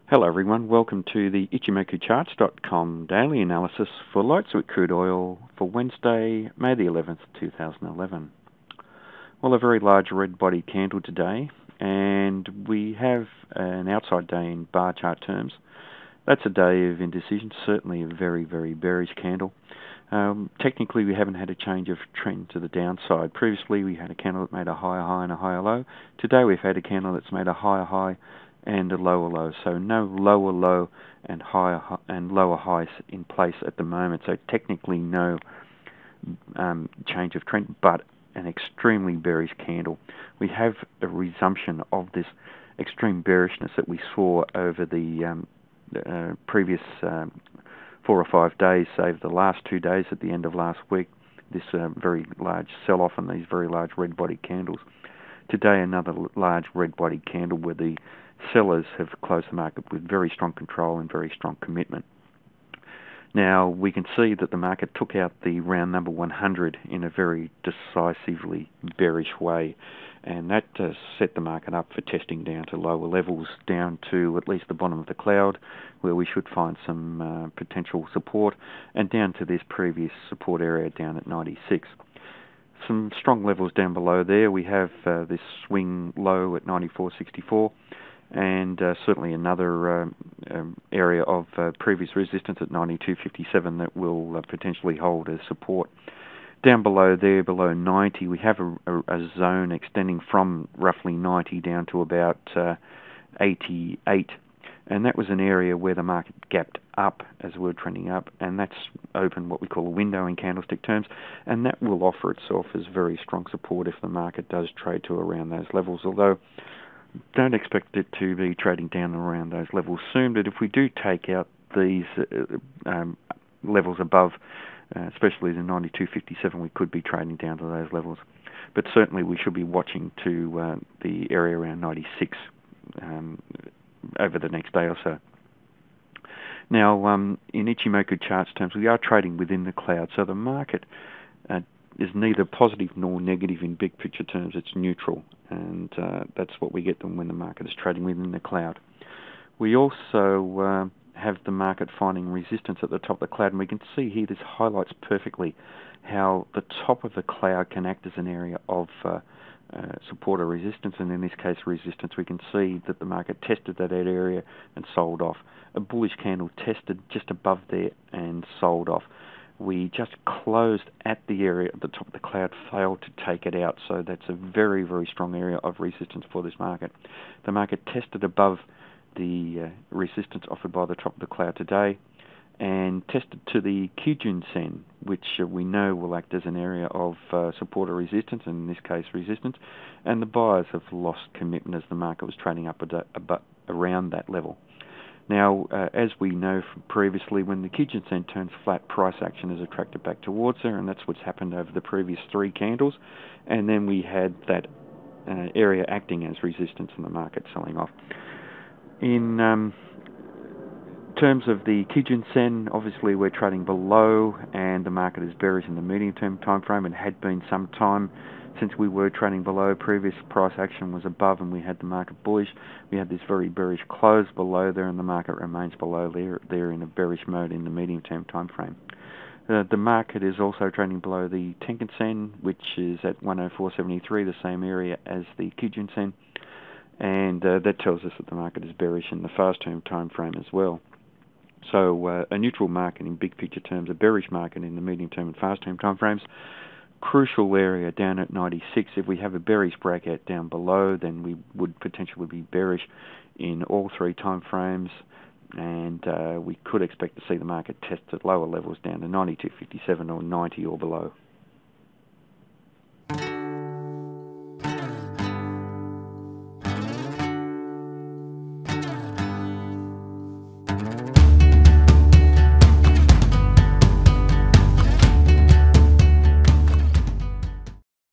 Hello everyone, welcome to the IchimokuCharts.com daily analysis for light sweet crude oil for Wednesday, May the 11th, 2011. Well, a very large red body candle today, and we have an outside day in bar chart terms. That's a day of indecision, certainly a very, very bearish candle. Technically, we haven't had a change of trend to the downside. Previously, we had a candle that made a higher high and a higher low. Today, we've had a candle that's made a higher high and a lower low. So no lower low and higher and lower highs in place at the moment. So technically, no change of trend, but an extremely bearish candle. We have a resumption of this extreme bearishness that we saw over the previous 4 or 5 days, save the last 2 days at the end of last week, this very large sell-off and these very large red body candles. Today, another large red body candle where the sellers have closed the market with very strong control and very strong commitment. Now, we can see that the market took out the round number 100 in a very decisively bearish way, and that set the market up for testing down to lower levels, down to at least the bottom of the cloud, where we should find some potential support, and down to this previous support area down at 96. Some strong levels down below there. We have this swing low at 94.64, and certainly another area of previous resistance at 92.57 that will potentially hold as support. Down below there, below 90, we have a zone extending from roughly 90 down to about 88, and that was an area where the market gapped up as we were trending up, and that's opened what we call a window in candlestick terms, and that will offer itself as very strong support if the market does trade to around those levels, although don't expect it to be trading down around those levels soon. But if we do take out these levels above, especially the 92.57, we could be trading down to those levels. But certainly we should be watching to the area around 96 over the next day or so. Now, in Ichimoku charts terms, we are trading within the cloud, so the market is neither positive nor negative in big picture terms. It's neutral, and that's what we get when the market is trading within the cloud. We also have the market finding resistance at the top of the cloud, and we can see here this highlights perfectly how the top of the cloud can act as an area of support or resistance, and in this case resistance. We can see that the market tested that area and sold off. A bullish candle tested just above there and sold off. We just closed at the area at the top of the cloud, failed to take it out, so that's a very, very strong area of resistance for this market. The market tested above the resistance offered by the top of the cloud today and tested to the Kijun Sen, which we know will act as an area of support or resistance, and in this case resistance, and the buyers have lost commitment as the market was trading up around that level. Now, as we know from previously, when the Kijun Sen turns flat, price action is attracted back towards there, and that's what's happened over the previous 3 candles. And then we had that area acting as resistance and the market selling off. In terms of the Kijun Sen, obviously we're trading below, and the market is bearish in the medium-term time frame, and had been some time since we were trading below. Previous price action was above, and we had the market bullish. We had this very bearish close below there, and the market remains below there in a bearish mode in the medium-term time frame. The market is also trading below the Tenkan Sen, which is at 104.73, the same area as the Kijun Sen, and that tells us that the market is bearish in the fast-term time frame as well. So a neutral market in big picture terms, a bearish market in the medium-term and fast-term time frames. Crucial area down at 96. If we have a bearish breakout down below, then we would potentially be bearish in all 3 time frames, and we could expect to see the market test at lower levels down to 92.57 or 90 or below.